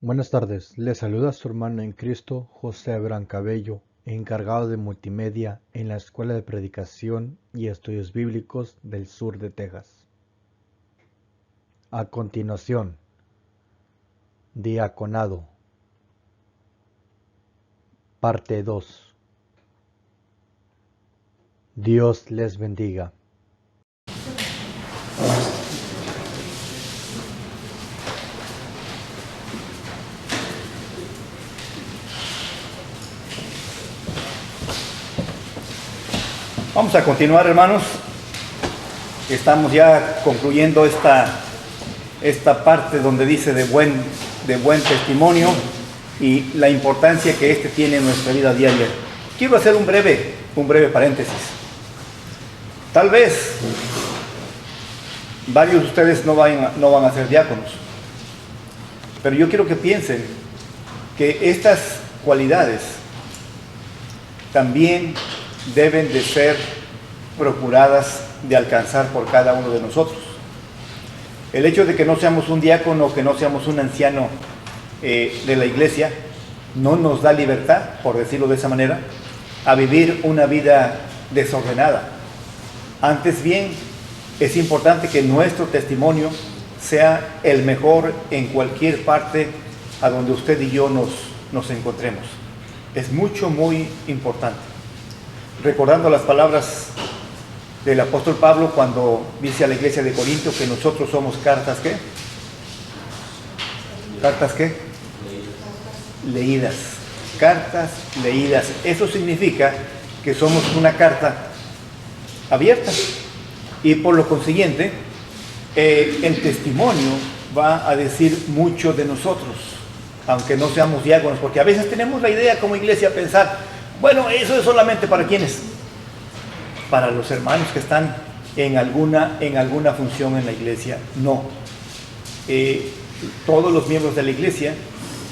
Buenas tardes, le saluda su hermano en Cristo, José Abraham Cabello, encargado de multimedia en la Escuela de Predicación y Estudios Bíblicos del sur de Texas. A continuación, Diaconado, parte 2. Dios les bendiga. Vamos a continuar, hermanos. Estamos ya concluyendo esta parte donde dice de buen testimonio y la importancia que este tiene en nuestra vida diaria. Quiero hacer un breve paréntesis. Tal vez varios de ustedes no van a ser diáconos, pero yo quiero que piensen que estas cualidades también deben de ser procuradas de alcanzar por cada uno de nosotros. El hecho de que no seamos un diácono, que no seamos un anciano de la iglesia, no nos da libertad, por decirlo de esa manera, a vivir una vida desordenada. Antes bien, es importante que nuestro testimonio sea el mejor en cualquier parte a donde usted y yo nos encontremos. Es muy importante. Recordando las palabras del apóstol Pablo cuando dice a la iglesia de Corinto que nosotros somos cartas, ¿qué? ¿Cartas qué? Leídas. Cartas leídas. Eso significa que somos una carta abierta y por lo consiguiente el testimonio va a decir mucho de nosotros, aunque no seamos diáconos, porque a veces tenemos la idea como iglesia pensar, bueno, eso es solamente para quienes, para los hermanos que están en alguna función en la iglesia. No, todos los miembros de la iglesia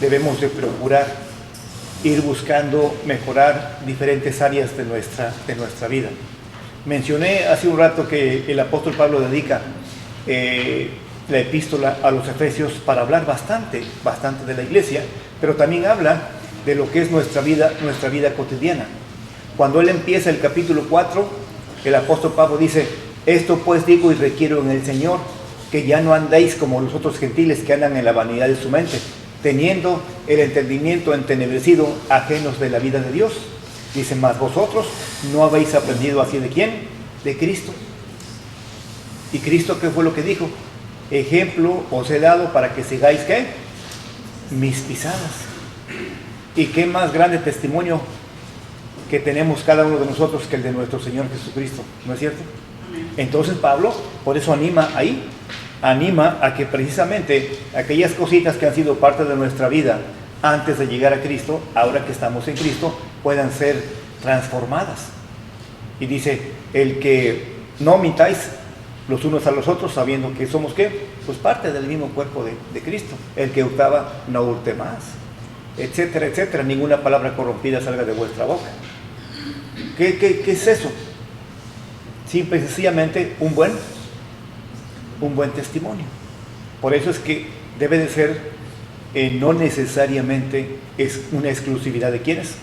debemos de procurar ir buscando mejorar diferentes áreas de nuestra vida. Mencioné hace un rato que el apóstol Pablo dedica la epístola a los Efesios para hablar bastante de la iglesia, pero también habla de lo que es nuestra vida cotidiana. Cuando él empieza el capítulo 4, el apóstol Pablo dice: esto pues digo y requiero en el Señor, que ya no andéis como los otros gentiles que andan en la vanidad de su mente, teniendo el entendimiento entenebrecido, ajenos de la vida de Dios. Dice: mas vosotros no habéis aprendido así de ¿quién? De Cristo. ¿Y Cristo qué fue lo que dijo? Ejemplo os he dado para que sigáis ¿qué? Mis pisadas. ¿Y qué más grande testimonio que tenemos cada uno de nosotros que el de nuestro Señor Jesucristo? ¿No es cierto? Entonces Pablo, por eso anima a que precisamente aquellas cositas que han sido parte de nuestra vida antes de llegar a Cristo, ahora que estamos en Cristo, puedan ser transformadas. Y dice: el que no mintáis los unos a los otros, sabiendo que somos ¿qué? Pues parte del mismo cuerpo de Cristo. El que hurtaba, no hurte más, etcétera, etcétera. Ninguna palabra corrompida salga de vuestra boca. ¿Qué es eso? Simple y sencillamente un buen testimonio. Por eso es que debe de ser, no necesariamente es una exclusividad de quienes,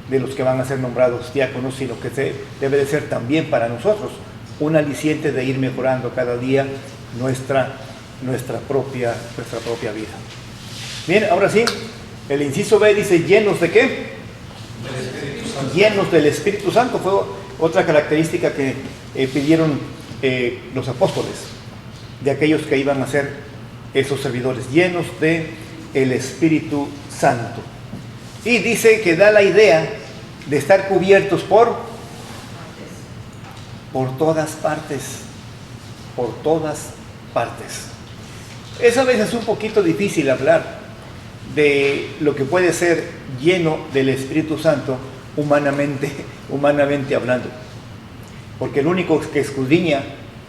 de los que van a ser nombrados diáconos, sino que debe de ser también para nosotros un aliciente de ir mejorando cada día nuestra propia vida. Bien, ahora sí, el inciso B dice: llenos de ¿qué? Llenos del Espíritu Santo. Fue otra característica que pidieron los apóstoles, de aquellos que iban a ser esos servidores, llenos de el Espíritu Santo. Y dice que da la idea de estar cubiertos por todas partes, Es a veces un poquito difícil hablar de lo que puede ser lleno del Espíritu Santo humanamente hablando, porque el único que escudriña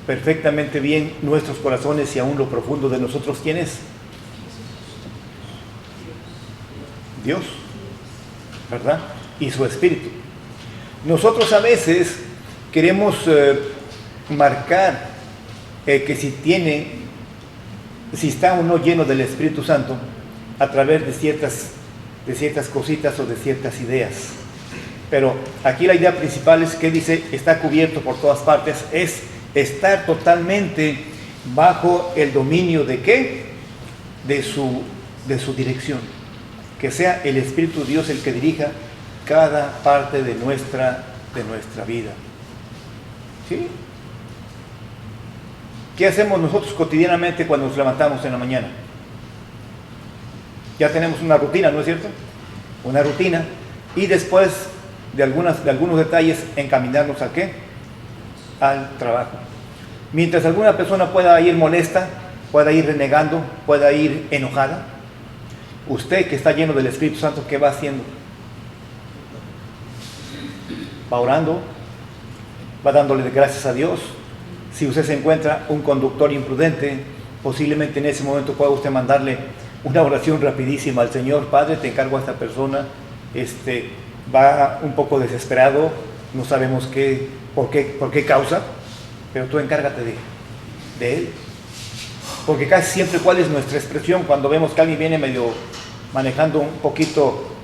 perfectamente bien nuestros corazones y aún lo profundo de nosotros, ¿quién es? Dios, ¿verdad? Y su Espíritu. Nosotros a veces queremos marcar que si está o no lleno del Espíritu Santo, a través de ciertas cositas o de ciertas ideas. Pero aquí la idea principal es que dice, está cubierto por todas partes, es estar totalmente bajo el dominio de ¿qué? De su dirección. Que sea el Espíritu de Dios el que dirija cada parte de nuestra vida. ¿Sí? ¿Qué hacemos nosotros cotidianamente cuando nos levantamos en la mañana? Ya tenemos una rutina, ¿no es cierto? Una rutina. Y después de algunos detalles, encaminarnos ¿a qué? Al trabajo. Mientras alguna persona pueda ir molesta, pueda ir renegando, pueda ir enojada, usted que está lleno del Espíritu Santo, ¿qué va haciendo? Va orando, va dándole gracias a Dios. Si usted se encuentra un conductor imprudente, posiblemente en ese momento pueda usted mandarle una oración rapidísima al Señor. Padre, te encargo a esta persona, va un poco desesperado, no sabemos por qué causa, pero tú encárgate de él. Porque casi siempre, ¿cuál es nuestra expresión cuando vemos que alguien viene medio manejando un poquito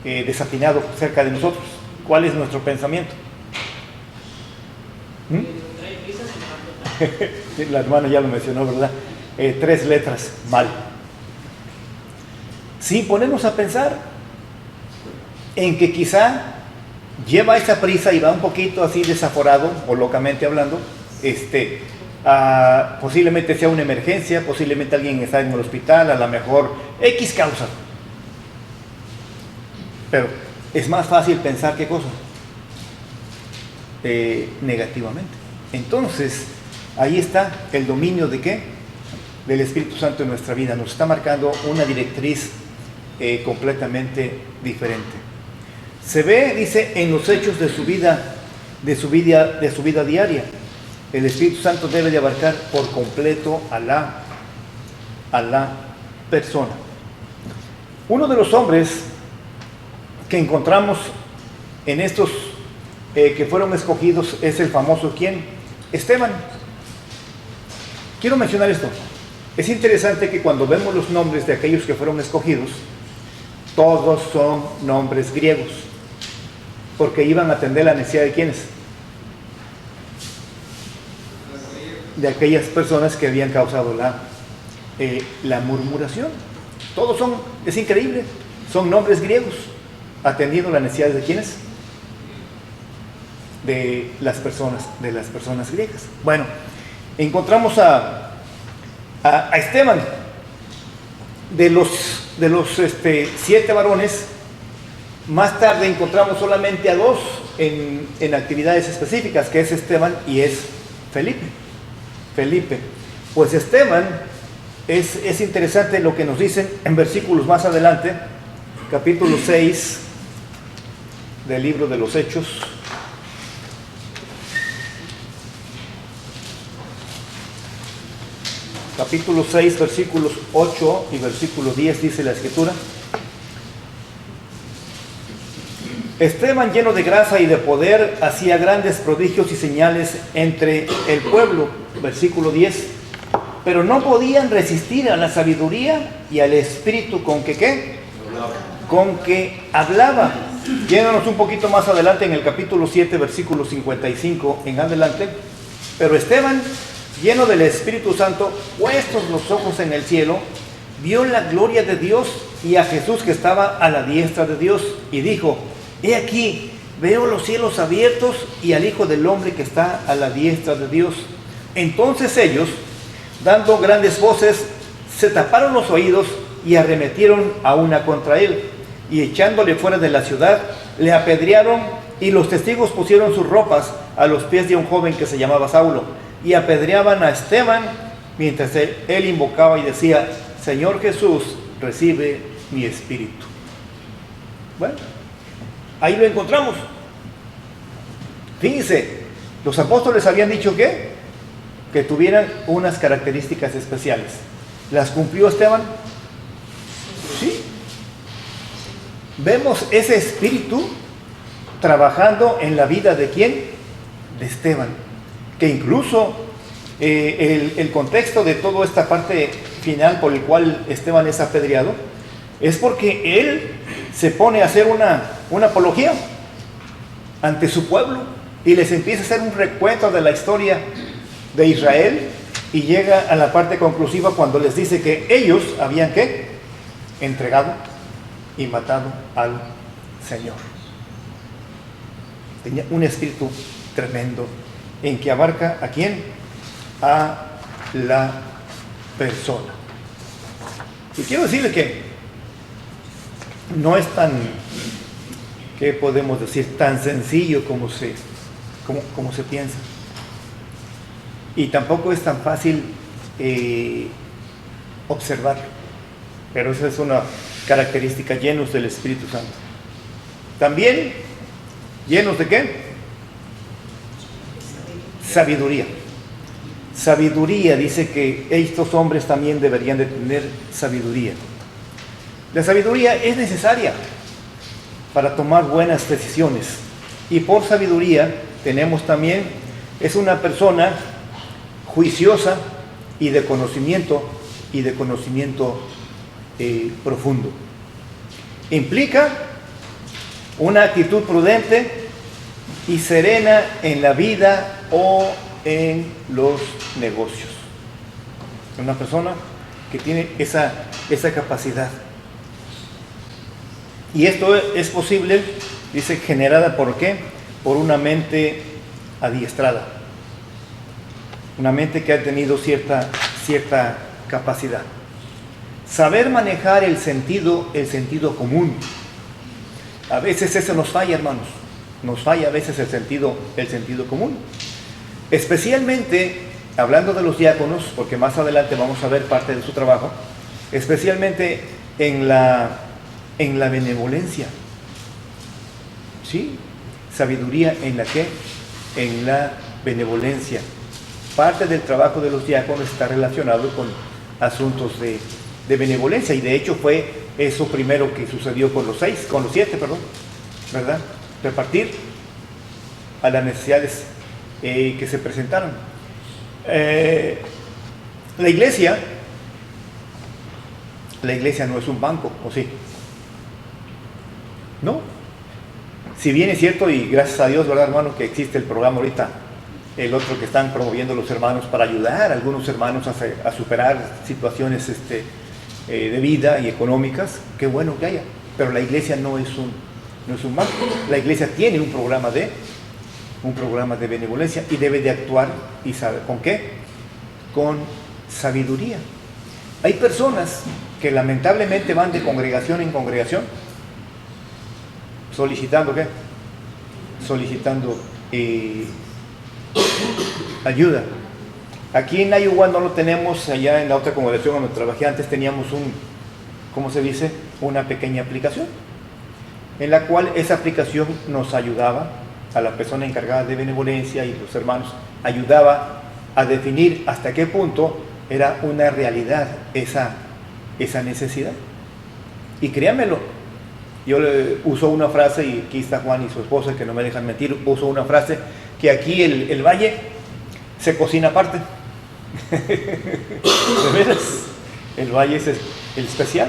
desafinado cerca de nosotros? ¿Cuál es nuestro pensamiento? La hermana ya lo mencionó, ¿verdad? 3 letras, mal. Sí, ponernos a pensar en que quizá lleva esa prisa y va un poquito así desaforado, o locamente hablando, posiblemente sea una emergencia, posiblemente alguien está en el hospital, a lo mejor X causa. Pero es más fácil pensar qué cosa, negativamente. Entonces, ahí está el dominio de ¿qué? Del Espíritu Santo en nuestra vida. Nos está marcando una directriz completamente diferente. Se ve, dice, en los hechos de su vida diaria. El Espíritu Santo debe de abarcar por completo a la persona. Uno de los hombres que encontramos en estos que fueron escogidos es el famoso ¿quién? Esteban. Quiero mencionar esto. Es interesante que cuando vemos los nombres de aquellos que fueron escogidos, todos son nombres griegos, porque iban a atender la necesidad de ¿quiénes? De aquellas personas que habían causado la murmuración. Todos es increíble, son nombres griegos, atendiendo las necesidades de ¿quiénes? De las personas griegas. Bueno, encontramos a Esteban. De los 7 varones, más tarde encontramos solamente a 2 en actividades específicas, que es Esteban y es Felipe. Pues Esteban, es interesante lo que nos dicen en versículos más adelante, capítulo 6 del libro de los Hechos. Capítulo 6, versículos 8 y versículo 10, dice la Escritura: Esteban, lleno de gracia y de poder, hacía grandes prodigios y señales entre el pueblo. Versículo 10. Pero no podían resistir a la sabiduría y al espíritu con que ¿qué? Con que hablaba. Yéndonos un poquito más adelante en el capítulo 7, versículo 55 en adelante. Pero Esteban, lleno del Espíritu Santo, puestos los ojos en el cielo, vio la gloria de Dios y a Jesús que estaba a la diestra de Dios, y dijo: He aquí, veo los cielos abiertos y al Hijo del Hombre que está a la diestra de Dios. Entonces ellos, dando grandes voces, se taparon los oídos y arremetieron a una contra él, y echándole fuera de la ciudad, le apedrearon, y los testigos pusieron sus ropas a los pies de un joven que se llamaba Saulo, y apedreaban a Esteban, mientras él invocaba y decía: Señor Jesús, recibe mi espíritu. Bueno, ahí lo encontramos. Fíjense, los apóstoles habían dicho que tuvieran unas características especiales. ¿Las cumplió Esteban? Sí. Vemos ese espíritu trabajando en la vida de ¿quién? De Esteban. Que incluso el contexto de toda esta parte final por el cual Esteban es apedreado, es porque él se pone a hacer una apología ante su pueblo y les empieza a hacer un recuento de la historia de Israel y llega a la parte conclusiva cuando les dice que ellos habían ¿qué? Entregado y matado al Señor. Tenía un espíritu tremendo en que abarca ¿a quién? A la persona. Y quiero decirle que no es tan, ¿qué podemos decir? Tan sencillo como se piensa. Y tampoco es tan fácil observarlo. Pero esa es una característica, llenos del Espíritu Santo. También, ¿llenos de qué? Sabiduría. Sabiduría, dice que estos hombres también deberían de tener sabiduría. La sabiduría es necesaria para tomar buenas decisiones. Y por sabiduría tenemos también, es una persona juiciosa y de conocimiento profundo. Implica una actitud prudente y serena en la vida o en los negocios. Una persona que tiene esa capacidad. Y esto es posible, dice, generada ¿por qué? Por una mente adiestrada. Una mente que ha tenido cierta capacidad. Saber manejar el sentido común. A veces eso nos falla, hermanos. Nos falla a veces el sentido común. Especialmente, hablando de los diáconos, porque más adelante vamos a ver parte de su trabajo, especialmente en la benevolencia. ¿Sí? Sabiduría en la ¿qué? En la benevolencia. Parte del trabajo de los diáconos está relacionado con asuntos de benevolencia, y de hecho fue eso primero que sucedió con los 7, ¿verdad? Repartir a las necesidades que se presentaron. La iglesia no es un banco, ¿o sí? No. Si bien es cierto, y gracias a Dios, ¿verdad, hermano?, que existe el programa ahorita, el otro que están promoviendo los hermanos para ayudar a algunos hermanos a superar situaciones de vida y económicas, qué bueno que haya. Pero la iglesia no es un banco. La iglesia tiene un programa de benevolencia y debe de actuar, y sabe con qué, con sabiduría. Hay personas que lamentablemente van de congregación en congregación solicitando ¿qué? Solicitando ayuda. Aquí en Iowa no lo tenemos. Allá en la otra congregación donde trabajé antes teníamos una pequeña aplicación en la cual esa aplicación nos ayudaba a la persona encargada de benevolencia y los hermanos, ayudaba a definir hasta qué punto era una realidad esa necesidad. Y créanmelo, yo uso una frase, y aquí está Juan y su esposa que no me dejan mentir, uso una frase que aquí el valle se cocina aparte. De veras, el valle es el especial.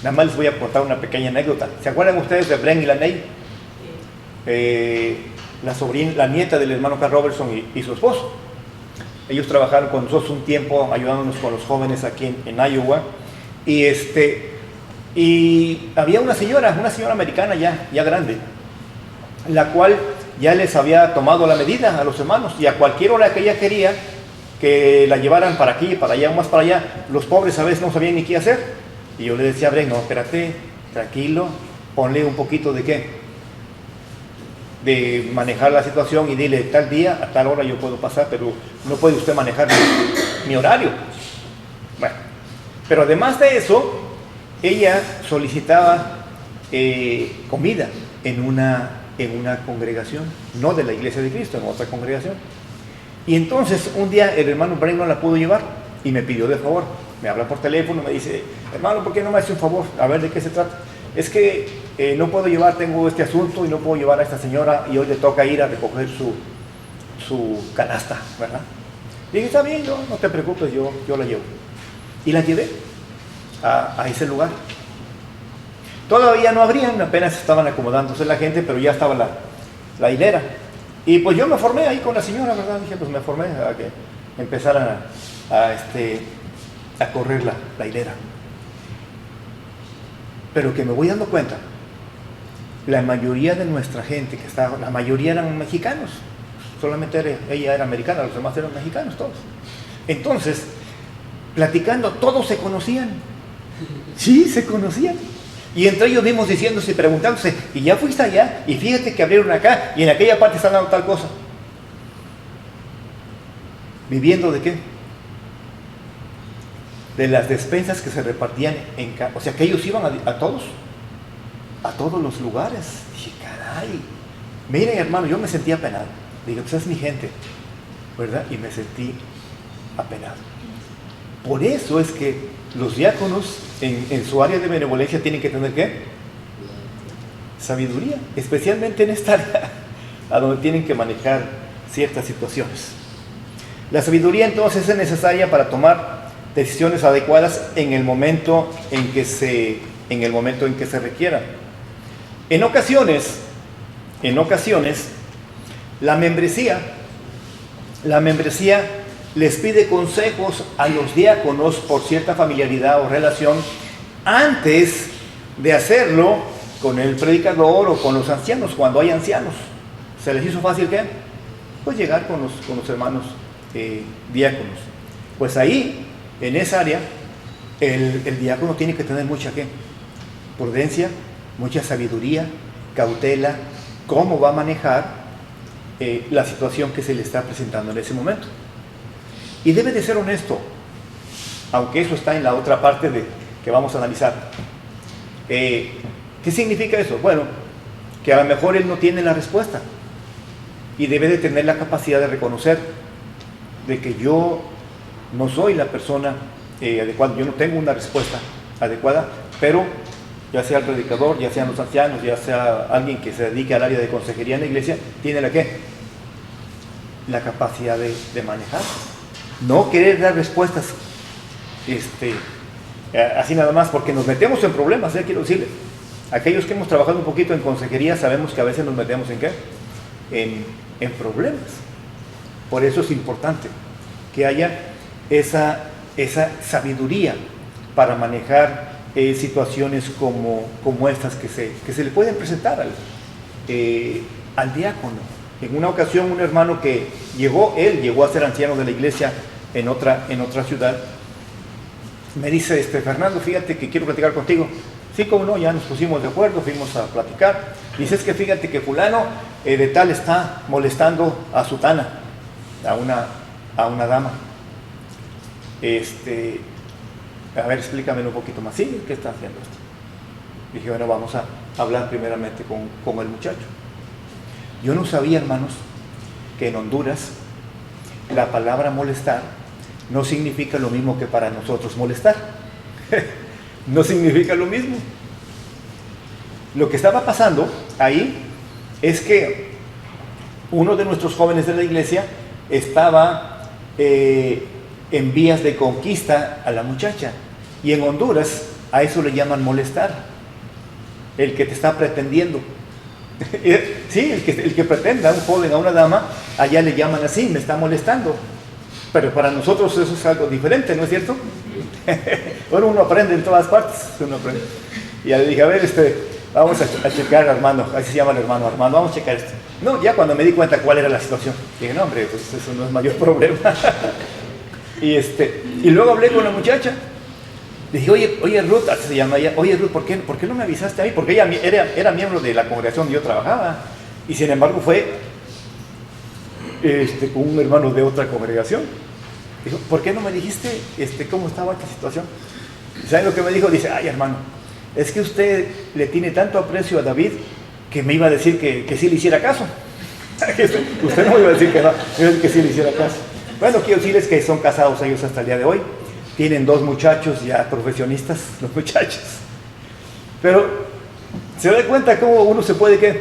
Nada más les voy a contar una pequeña anécdota. ¿Se acuerdan ustedes de Bren y la Ney? La nieta del hermano Carl Robertson y su esposo. Ellos trabajaron con nosotros un tiempo ayudándonos con los jóvenes aquí en Iowa. Y había una señora americana ya grande, la cual ya les había tomado la medida a los hermanos, y a cualquier hora que ella quería que la llevaran para aquí, para allá, más para allá, los pobres a veces no sabían ni qué hacer. Y yo le decía a Bren, no, espérate, tranquilo, ponle un poquito de qué, de manejar la situación, y dile, tal día, a tal hora yo puedo pasar, pero no puede usted manejar mi horario. Bueno, pero además de eso, ella solicitaba comida en una congregación, no de la Iglesia de Cristo, en otra congregación. Y entonces un día el hermano Bren no la pudo llevar y me pidió de favor. Me habla por teléfono, me dice, hermano, ¿por qué no me hace un favor? A ver, ¿de qué se trata? Es que no puedo llevar, tengo este asunto y no puedo llevar a esta señora, y hoy le toca ir a recoger su canasta, ¿verdad? Y dije, está bien, no te preocupes, yo la llevo. Y la llevé a ese lugar. Todavía no abrían, apenas estaban acomodándose la gente, pero ya estaba la hilera. Y pues yo me formé ahí con la señora, ¿verdad? Dije, pues me formé a que empezaran a correr la hilera. Pero que me voy dando cuenta, la mayoría de nuestra gente que estaba, la mayoría eran mexicanos, solamente ella era americana, los demás eran mexicanos todos. Entonces, platicando, todos se conocían. Sí, se conocían. Y entre ellos mismos diciéndose, preguntándose, y ya fuiste allá, y fíjate que abrieron acá, y en aquella parte están dando tal cosa. ¿Viviendo de qué? De las despensas que se repartían en casa. O sea, que ellos iban a todos los lugares. Dije, caray, miren hermano, yo me sentí apenado. Digo, pues es mi gente, ¿verdad? Y me sentí apenado. Por eso es que los diáconos en su área de benevolencia tienen que tener ¿qué? Sabiduría, especialmente en esta área a donde tienen que manejar ciertas situaciones. La sabiduría entonces es necesaria para tomar decisiones adecuadas en el momento en que se requieran. En ocasiones, la membresía les pide consejos a los diáconos por cierta familiaridad o relación antes de hacerlo con el predicador o con los ancianos, cuando hay ancianos. ¿Se les hizo fácil qué? Pues llegar con los hermanos diáconos. Pues ahí, en esa área, el diácono tiene que tener mucha ¿qué? Prudencia, mucha sabiduría, cautela, cómo va a manejar la situación que se le está presentando en ese momento. Y debe de ser honesto, aunque eso está en la otra parte que vamos a analizar. ¿Qué significa eso? Bueno, que a lo mejor él no tiene la respuesta y debe de tener la capacidad de reconocer de que yo no soy la persona adecuada, yo no tengo una respuesta adecuada, pero ya sea el predicador, ya sean los ancianos, ya sea alguien que se dedique al área de consejería en la iglesia, tiene la capacidad de manejar. No querer dar respuestas así nada más, porque nos metemos en problemas, quiero decirle. Aquellos que hemos trabajado un poquito en consejería sabemos que a veces nos metemos ¿en qué? En problemas. Por eso es importante que haya esa sabiduría para manejar situaciones como estas que se le pueden presentar al diácono. En una ocasión un hermano que llegó a ser anciano de la iglesia en otra ciudad, me dice, Fernando, fíjate que quiero platicar contigo. Sí, como no, ya nos pusimos de acuerdo, fuimos a platicar. Dice, es que fíjate que fulano de tal está molestando a sutana, a una dama. A ver, explícame un poquito más. Sí, ¿qué está haciendo esto? Dije, bueno, vamos a hablar primeramente con el muchacho. Yo no sabía, hermanos, que en Honduras la palabra molestar no significa lo mismo que para nosotros molestar. No significa lo mismo. Lo que estaba pasando ahí es que uno de nuestros jóvenes de la iglesia estaba en vías de conquista a la muchacha, y en Honduras a eso le llaman molestar, el que te está pretendiendo. Sí, el que pretenda a un joven, a una dama, allá le llaman así, me está molestando. Pero para nosotros eso es algo diferente, ¿no es cierto? Bueno, uno aprende en todas partes, uno aprende. Y ya le dije, a ver, vamos a checar a Armando, así se llama el hermano, Armando, vamos a checar esto. No, ya cuando me di cuenta cuál era la situación, dije, no hombre, pues eso no es mayor problema. Y luego hablé con la muchacha. Dije, oye Ruth, así se llama ella, oye Ruth, ¿por qué no me avisaste a mí? Porque ella era miembro de la congregación donde yo trabajaba, y sin embargo fue con un hermano de otra congregación. Dijo, ¿por qué no me dijiste cómo estaba esta situación? ¿Saben lo que me dijo? Dice, ay hermano, es que usted le tiene tanto aprecio a David que me iba a decir que sí le hiciera caso. Usted no me iba a decir que no, que sí le hiciera caso. Bueno, quiero decirles que son casados ellos hasta el día de hoy. Tienen 2 muchachos ya profesionistas, los muchachos. Pero se da cuenta cómo uno se puede ¿qué?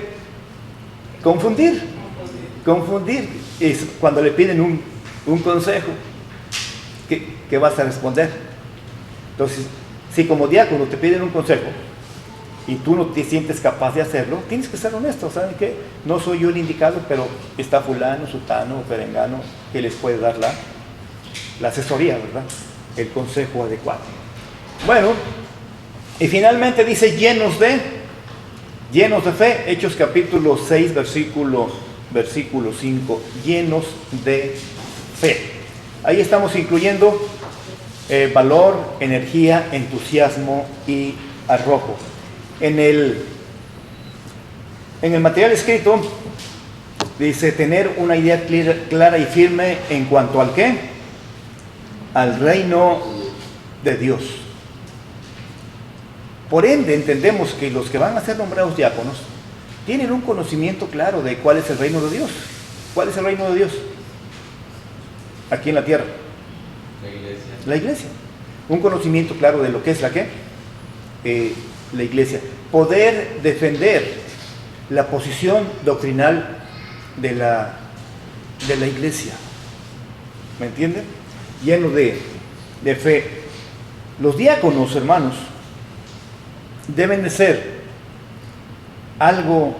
Confundir. Es cuando le piden un consejo. ¿Qué vas a responder? Entonces, si como diácono te piden un consejo y tú no te sientes capaz de hacerlo, tienes que ser honesto. ¿Saben qué? No soy yo el indicado, pero está fulano, sutano o perengano que les puede dar la asesoría, ¿verdad? El consejo adecuado. Bueno, y finalmente dice llenos de fe. Hechos capítulo 6, versículo 5, llenos de fe. Ahí estamos incluyendo valor, energía, entusiasmo y arrojo. En el material escrito dice tener una idea clara y firme en cuanto al ¿qué? Al reino de Dios. Por ende, entendemos que los que van a ser nombrados diáconos tienen un conocimiento claro de cuál es el reino de Dios. ¿Cuál es el reino de Dios? Aquí en la tierra. La iglesia. Un conocimiento claro de lo que es la iglesia. Poder defender la posición doctrinal de la iglesia. ¿Me entienden? Lleno de fe. Los diáconos, hermanos, deben de ser algo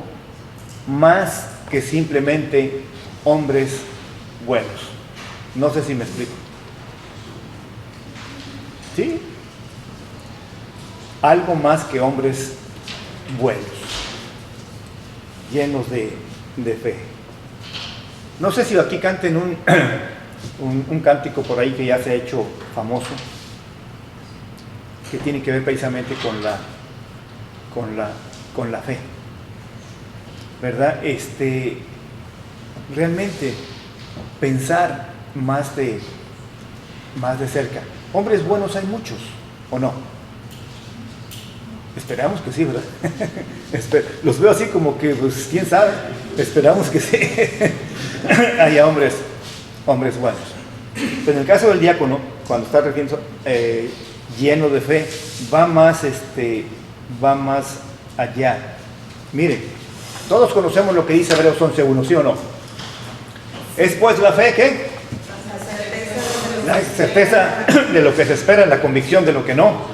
más que simplemente hombres buenos. No sé si me explico. ¿Sí? Algo más que hombres buenos, llenos de fe. No sé si aquí canten un cántico por ahí que ya se ha hecho famoso, que tiene que ver precisamente con la fe, ¿verdad? Realmente pensar más de cerca. Hombres buenos hay muchos, ¿o no? Esperamos que sí, ¿verdad? Los veo así como que, pues, quién sabe. Esperamos que sí. Haya hombres buenos. Pero en el caso del diácono, cuando está refiriendo lleno de fe, va más allá. Miren, todos conocemos lo que dice Hebreos 11:1, ¿sí o no? Es pues la fe, ¿qué? La certeza de lo que se espera, la convicción de lo que no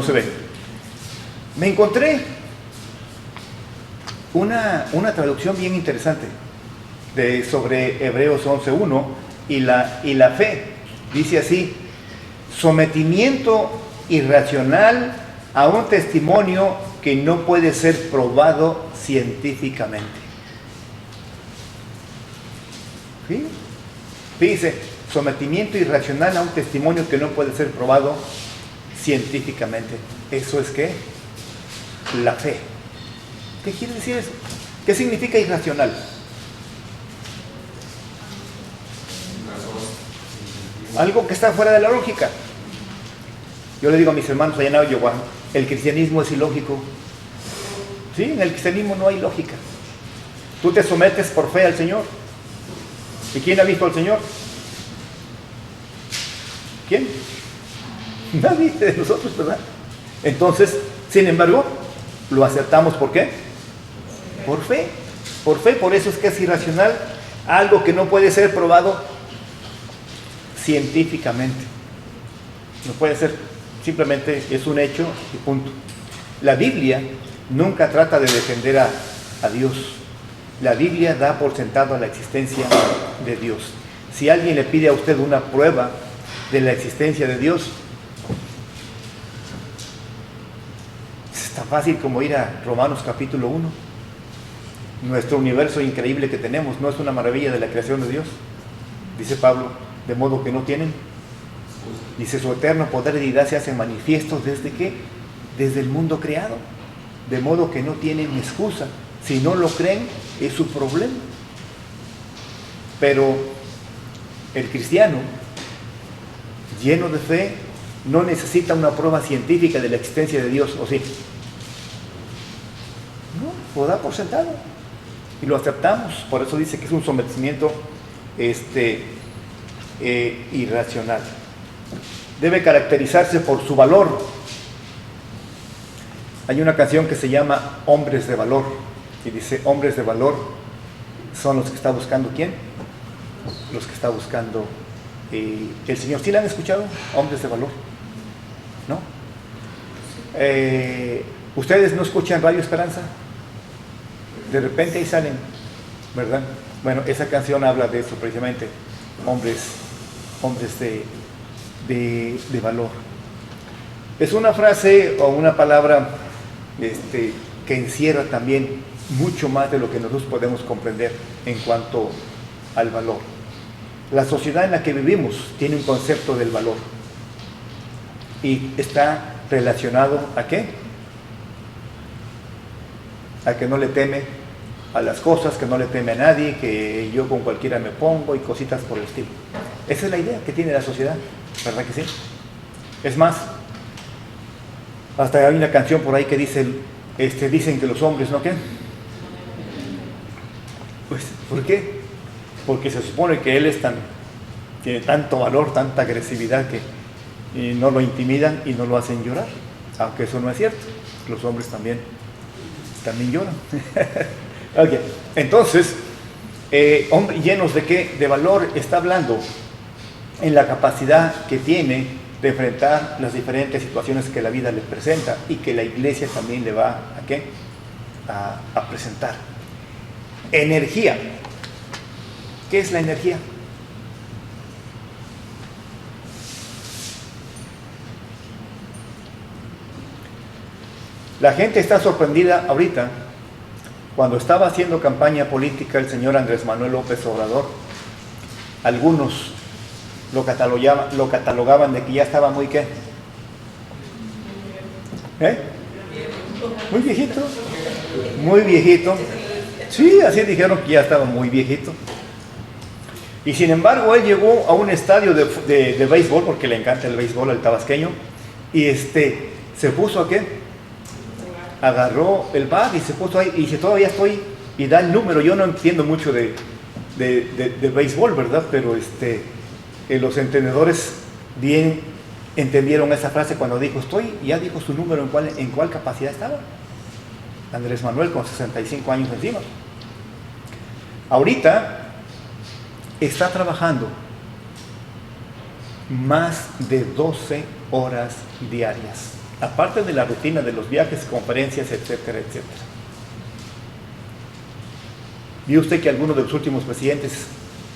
se ve. Me encontré una traducción bien interesante sobre Hebreos 11:1 y la fe. Dice así: sometimiento irracional a un testimonio que no puede ser probado científicamente. ¿Sí? Dice, sometimiento irracional a un testimonio que no puede ser probado científicamente. ¿Eso es qué? La fe. ¿Qué quiere decir eso? ¿Qué significa irracional? Algo que está fuera de la lógica. Yo le digo a mis hermanos allá en Iowa, el cristianismo es ilógico. Sí, en el cristianismo no hay lógica. Tú te sometes por fe al Señor. ¿Y quién ha visto al Señor? ¿Quién? Nadie de nosotros, ¿verdad? Entonces, sin embargo, lo aceptamos. ¿Por qué? Por fe. Por fe, por eso es que es irracional. Algo que no puede ser probado científicamente. No puede ser, simplemente es un hecho y punto. La Biblia nunca trata de defender a Dios. La Biblia da por sentado la existencia de Dios. Si alguien le pide a usted una prueba de la existencia de Dios, es tan fácil como ir a Romanos capítulo 1. Nuestro universo increíble que tenemos no es una maravilla de la creación de Dios, dice Pablo, de modo que no tienen. Dice, su eterno poder y deidad se hacen manifiestos ¿desde qué? Desde el mundo creado, de modo que no tienen excusa. Si no lo creen, es su problema. Pero el cristiano, lleno de fe, no necesita una prueba científica de la existencia de Dios, ¿o sí? No, lo da por sentado y lo aceptamos. Por eso dice que es un sometimiento irracional. Debe caracterizarse por su valor. Hay una canción que se llama Hombres de Valor, y dice, hombres de valor son los que está buscando ¿quién? Los que está buscando el Señor. ¿Sí la han escuchado? Hombres de valor, ¿no? ¿Ustedes no escuchan Radio Esperanza? De repente ahí salen, ¿verdad? Bueno, esa canción habla de eso precisamente, hombres de valor. Es una frase o una palabra que encierra también mucho más de lo que nosotros podemos comprender en cuanto al valor. La sociedad en la que vivimos tiene un concepto del valor y está relacionado ¿a qué? A que no le teme a las cosas, que no le teme a nadie, que yo con cualquiera me pongo y cositas por el estilo. Esa es la idea que tiene la sociedad, ¿verdad que sí? Es más, hasta hay una canción por ahí que dice, dicen que los hombres no qué. Pues, ¿por qué? Porque se supone que él tiene tanto valor, tanta agresividad que no lo intimidan y no lo hacen llorar, aunque eso no es cierto. Los hombres también lloran. Okay. Entonces, hombres llenos de qué? De valor. Está hablando en la capacidad que tiene de enfrentar las diferentes situaciones que la vida le presenta y que la iglesia también le va ¿a qué? A presentar. Energía. ¿Qué es la energía? La gente está sorprendida ahorita. Cuando estaba haciendo campaña política el señor Andrés Manuel López Obrador, algunos lo catalogaban de que ya estaba muy ¿qué? Muy viejito. Muy viejito. Sí, así dijeron que ya estaba muy viejito. Y sin embargo, él llegó a un estadio de béisbol, porque le encanta el béisbol al tabasqueño, y se puso ¿a qué? Agarró el bat y se puso ahí, y dice, todavía estoy, y da el número. Yo no entiendo mucho de béisbol, ¿verdad? Pero los entendedores bien entendieron esa frase cuando dijo, ya dijo su número en cuál capacidad estaba. Andrés Manuel con 65 años encima. Ahorita está trabajando más de 12 horas diarias, aparte de la rutina de los viajes, conferencias, etcétera, etcétera. ¿Vio usted que alguno de los últimos presidentes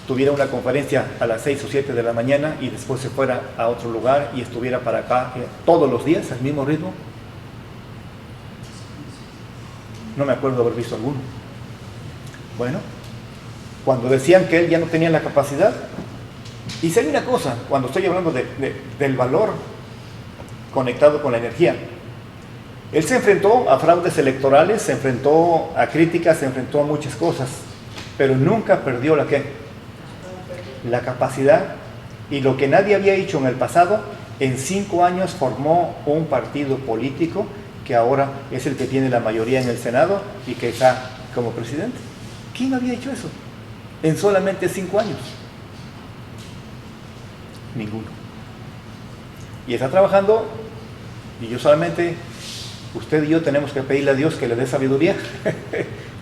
tuviera una conferencia a las 6 o 7 de la mañana y después se fuera a otro lugar y estuviera para acá todos los días al mismo ritmo? No me acuerdo de haber visto alguno. Bueno, cuando decían que él ya no tenía la capacidad, y sé una cosa, cuando estoy hablando del valor conectado con la energía, él se enfrentó a fraudes electorales, se enfrentó a críticas, se enfrentó a muchas cosas, pero nunca perdió la capacidad, y lo que nadie había hecho en el pasado, en 5 años formó un partido político que ahora es el que tiene la mayoría en el Senado y que está como presidente. ¿Quién había hecho eso en solamente 5 años? Ninguno. Y está trabajando, y yo solamente, usted y yo tenemos que pedirle a Dios que le dé sabiduría,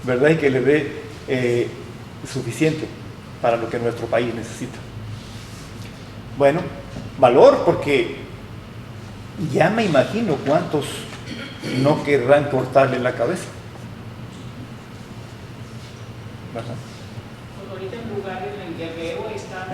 ¿verdad? Y que le dé suficiente para lo que nuestro país necesita. Bueno, valor, porque ya me imagino cuántos no querrán cortarle la cabeza. ¿Verdad? Pues ahorita en lugares en Guerrero están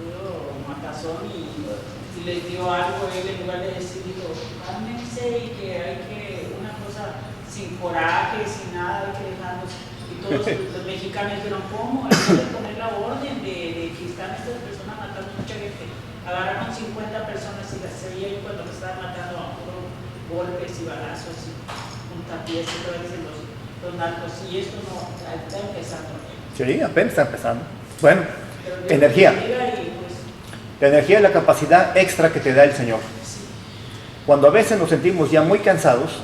puro matazón y les dio algo, él en lugar de decir, dijo, cálmense y que hay que, una cosa sin coraje, sin nada, hay que dejarlos. Y todos los mexicanos dijeron, ¿cómo? Hay que poner la orden de que están estas personas matando mucha gente. Agarraron 50 personas y las se veía cuando los estaban matando a puro golpes y balazos y puntapiés y todo eso, los narcos. Y esto no está empezando. Sí, apenas está empezando. Bueno, energía. La energía es la capacidad extra que te da el Señor. Cuando a veces nos sentimos ya muy cansados,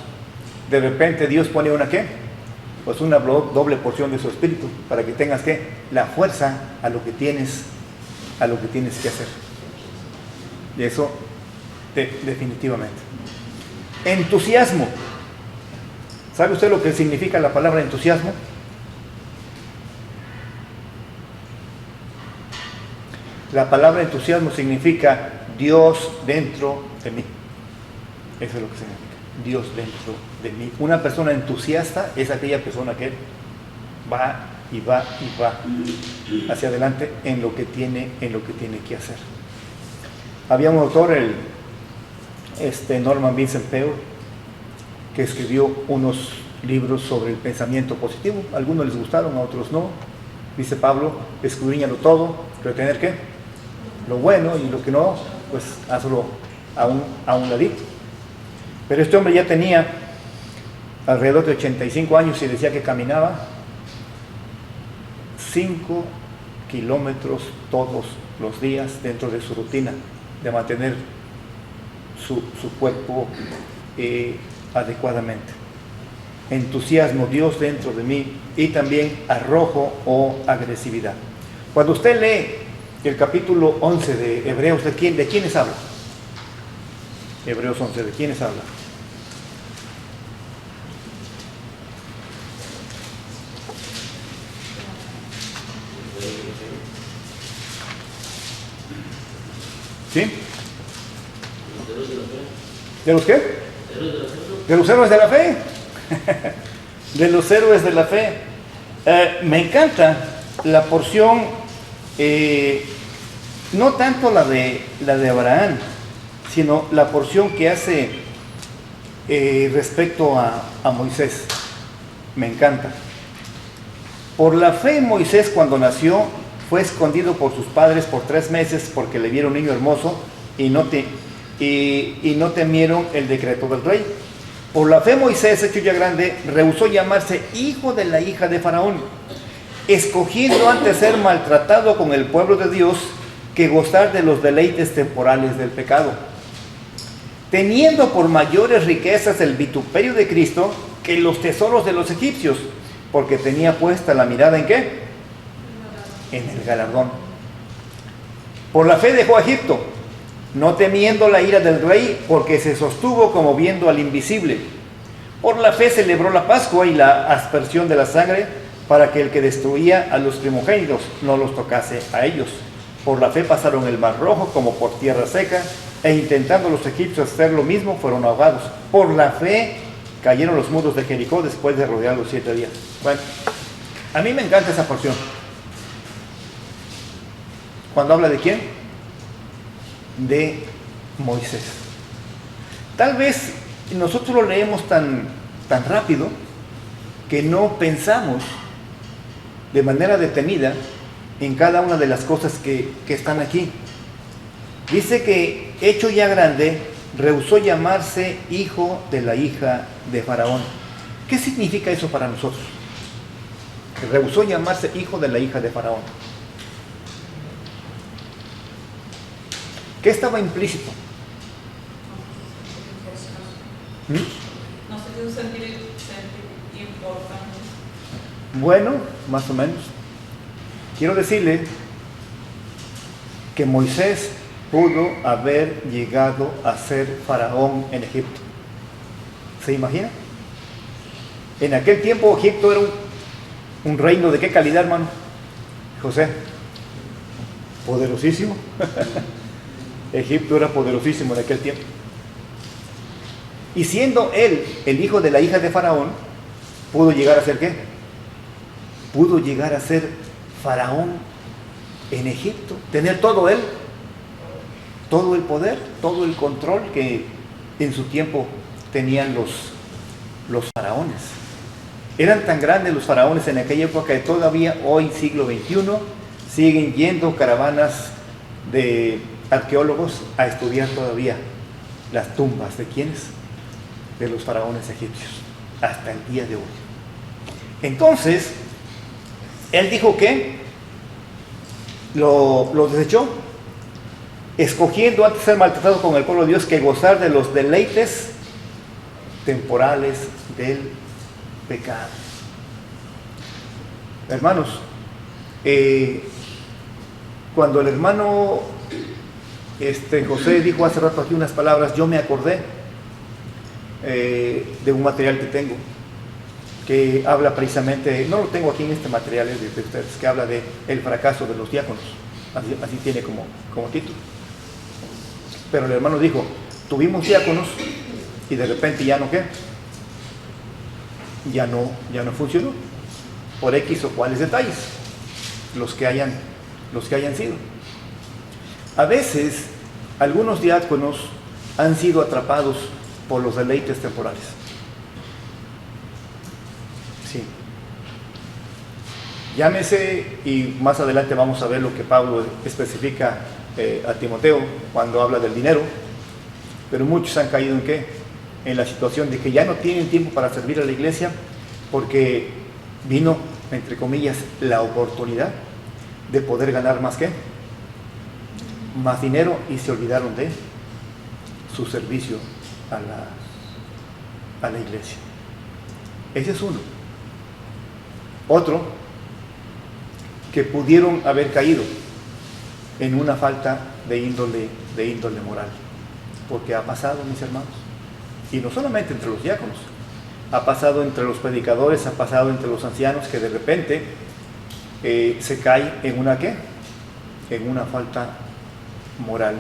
de repente Dios pone una ¿qué? Pues una doble porción de su espíritu para que tengas ¿qué? La fuerza a lo que tienes que hacer. Y eso definitivamente. Entusiasmo. ¿Sabe usted lo que significa la palabra entusiasmo? La palabra entusiasmo significa Dios dentro de mí. Eso es lo que significa. Dios dentro de mí. Una persona entusiasta es aquella persona que va y va y va hacia adelante en lo que tiene que hacer. Había un autor, Norman Vincent Peale, que escribió unos libros sobre el pensamiento positivo. A algunos les gustaron, a otros no. Dice Pablo, escudriñalo todo, retener ¿qué? Lo bueno, y lo que no, pues hazlo a un ladito. Pero este hombre ya tenía alrededor de 85 años y decía que caminaba 5 kilómetros todos los días dentro de su rutina de mantener su cuerpo adecuadamente. Entusiasmo, Dios dentro de mí, y también arrojo o agresividad. Cuando usted lee el capítulo 11 de Hebreos, ¿de quiénes habla? Hebreos 11, ¿de quiénes habla? ¿Sí? ¿De los qué? De los héroes de la fe. De los héroes de la fe. Me encanta la porción, no tanto la de Abraham, sino la porción que hace respecto a Moisés. Me encanta. Por la fe, Moisés, cuando nació, fue escondido por sus padres por 3 meses porque le vieron un niño hermoso y no temieron el decreto del rey. Por la fe, Moisés, hecho ya grande, rehusó llamarse hijo de la hija de Faraón, escogiendo antes ser maltratado con el pueblo de Dios que gozar de los deleites temporales del pecado, teniendo por mayores riquezas el vituperio de Cristo que los tesoros de los egipcios, porque tenía puesta la mirada ¿en qué? En el galardón. Por la fe dejó a Egipto, no temiendo la ira del rey, porque se sostuvo como viendo al invisible. Por la fe celebró la Pascua y la aspersión de la sangre, para que el que destruía a los primogénitos no los tocase a ellos. Por la fe pasaron el mar rojo como por tierra seca, e intentando los egipcios hacer lo mismo, fueron ahogados. Por la fe cayeron los muros de Jericó después de rodear los 7 días. Bueno, a mí me encanta esa porción. Cuando habla de quién? De Moisés. Tal vez nosotros lo leemos tan rápido que no pensamos de manera detenida en cada una de las cosas que están aquí. Dice que, hecho ya grande, rehusó llamarse hijo de la hija de Faraón. ¿Qué significa eso para nosotros? Rehusó llamarse hijo de la hija de Faraón. ¿Qué estaba implícito? No sé si un sentir importante. Bueno, más o menos. Quiero decirle que Moisés pudo haber llegado a ser faraón en Egipto. ¿Se imagina? En aquel tiempo Egipto era un reino de qué calidad, hermano José. Poderosísimo. Egipto era poderosísimo en aquel tiempo. Y siendo él el hijo de la hija de Faraón, pudo llegar a ser ¿qué? Pudo llegar a ser faraón en Egipto, tener todo él, todo el poder, todo el control que en su tiempo tenían los faraones. Eran tan grandes los faraones en aquella época que todavía hoy, siglo XXI, siguen yendo caravanas de arqueólogos a estudiar todavía las tumbas de ¿quiénes? De los faraones egipcios, hasta el día de hoy. Entonces, él dijo que lo desechó, escogiendo antes ser maltratado con el pueblo de Dios que gozar de los deleites temporales del pecado. Hermanos, cuando el hermano José dijo hace rato aquí unas palabras, yo me acordé de un material que tengo, que habla precisamente, no lo tengo aquí en este material de ustedes, que habla de el fracaso de los diáconos, así tiene como título. Pero el hermano dijo, tuvimos diáconos y de repente ya no qué, ya no funcionó, por X o cuáles detalles, los que hayan sido. A veces, algunos diáconos han sido atrapados por los deleites temporales. Sí. Llámese, y más adelante vamos a ver lo que Pablo especifica a Timoteo cuando habla del dinero, pero muchos han caído en ¿qué? En la situación de que ya no tienen tiempo para servir a la iglesia porque vino, entre comillas, la oportunidad de poder ganar más ¿qué? Más dinero, y se olvidaron de su servicio a la iglesia. Ese es uno. Otro, que pudieron haber caído en una falta de índole moral, porque ha pasado, mis hermanos, y no solamente entre los diáconos, ha pasado entre los predicadores, ha pasado entre los ancianos, que de repente se cae en una ¿qué? En una falta moral,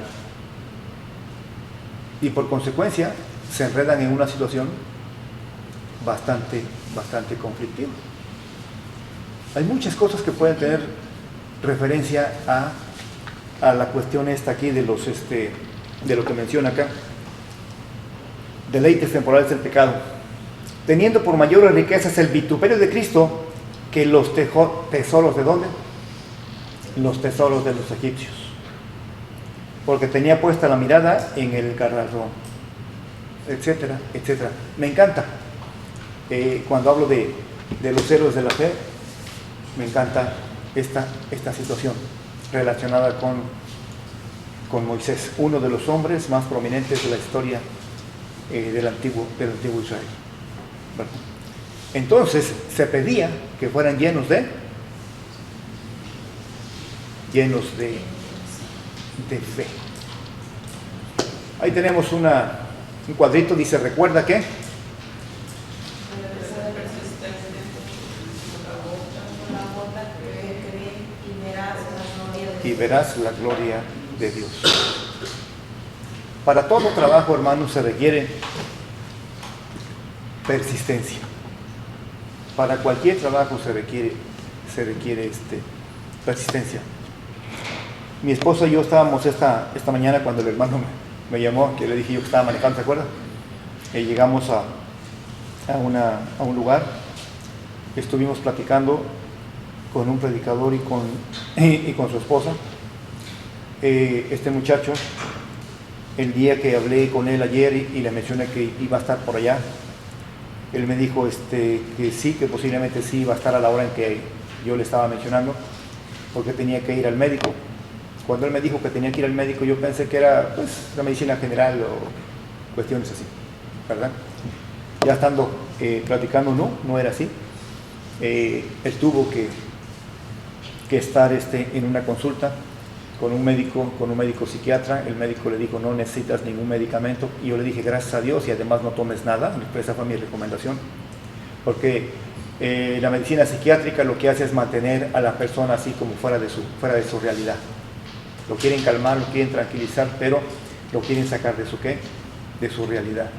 y por consecuencia se enredan en una situación bastante conflictiva. Hay muchas cosas que pueden tener referencia a la cuestión esta aquí de lo que menciona acá. Deleites temporales del pecado, teniendo por mayores riquezas el vituperio de Cristo que los tesoros ¿de dónde? Los tesoros de los egipcios, porque tenía puesta la mirada en el galardón, etcétera, etcétera. Me encanta cuando hablo de los héroes de la fe, me encanta esta situación relacionada con Moisés, uno de los hombres más prominentes de la historia del antiguo Israel. Bueno, entonces se pedía que fueran llenos de fe. Ahí tenemos un cuadrito, dice, recuerda que y verás la gloria de Dios. Para todo trabajo, hermanos, se requiere persistencia. Para cualquier trabajo se requiere persistencia. Mi esposa y yo estábamos esta mañana cuando el hermano me llamó, que le dije yo que estaba manejando, ¿se acuerda? Llegamos a un lugar, estuvimos platicando con un predicador y con su esposa. Este muchacho, el día que hablé con él ayer y le mencioné que iba a estar por allá, él me dijo que sí, que posiblemente sí iba a estar a la hora en que yo le estaba mencionando, porque tenía que ir al médico. Cuando él me dijo que tenía que ir al médico, yo pensé que era pues la medicina general o cuestiones así, ¿verdad? Ya estando platicando, no era así. Él tuvo que estar en una consulta con un médico psiquiatra. El médico le dijo, no necesitas ningún medicamento, y yo le dije, gracias a Dios, y además no tomes nada. Esa fue mi recomendación, porque la medicina psiquiátrica lo que hace es mantener a la persona así como fuera de su realidad. Lo quieren calmar, lo quieren tranquilizar, pero lo quieren sacar de su realidad.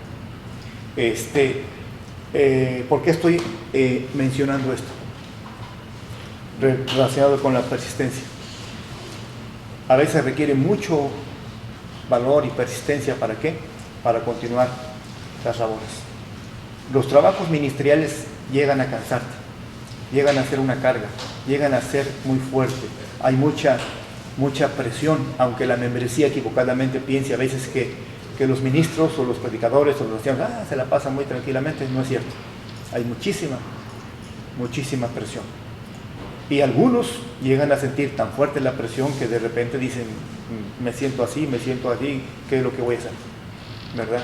¿Por qué estoy mencionando esto? Relacionado con la persistencia. A veces requiere mucho valor y persistencia. ¿Para qué? Para continuar las labores. Los trabajos ministeriales llegan a cansarte, llegan a ser una carga, llegan a ser muy fuerte. Hay mucha presión, aunque la membresía equivocadamente piense a veces que los ministros o los predicadores o los ancianos se la pasan muy tranquilamente. No es cierto. Hay muchísima presión. Y algunos llegan a sentir tan fuerte la presión que de repente dicen, me siento así, ¿qué es lo que voy a hacer? ¿Verdad?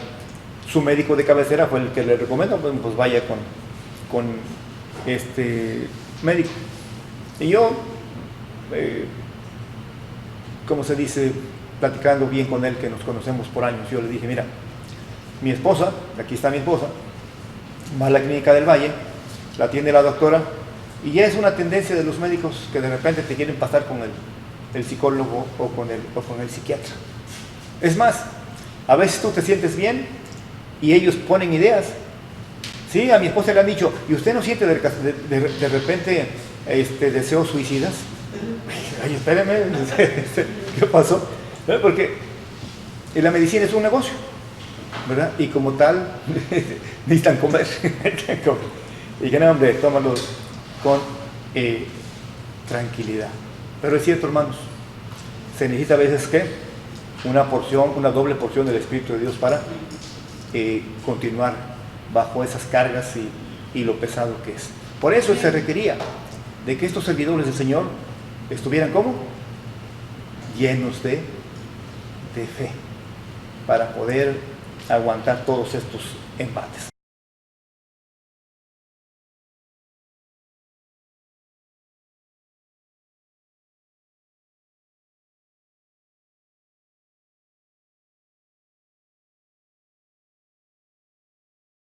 Su médico de cabecera fue el que le recomendó, pues vaya con este médico. Y yo, como se dice, platicando bien con él, que nos conocemos por años, yo le dije, mira, mi esposa, aquí está mi esposa, va a la clínica del Valle, la atiende la doctora, y ya es una tendencia de los médicos que de repente te quieren pasar con el psicólogo o con el psiquiatra. Es más, a veces tú te sientes bien y ellos ponen ideas. Sí, a mi esposa le han dicho, ¿y usted no siente de repente deseos suicidas? Ay, espérame, ¿qué pasó? Porque la medicina es un negocio, ¿verdad? Y como tal, necesitan comer. Y que no, hombre, tómalo con tranquilidad. Pero es cierto, hermanos, se necesita a veces que una porción, una doble porción del Espíritu de Dios para continuar bajo esas cargas y lo pesado que es. Por eso se requería de que estos servidores del Señor estuvieran ¿cómo? Llenos de fe para poder aguantar todos estos embates.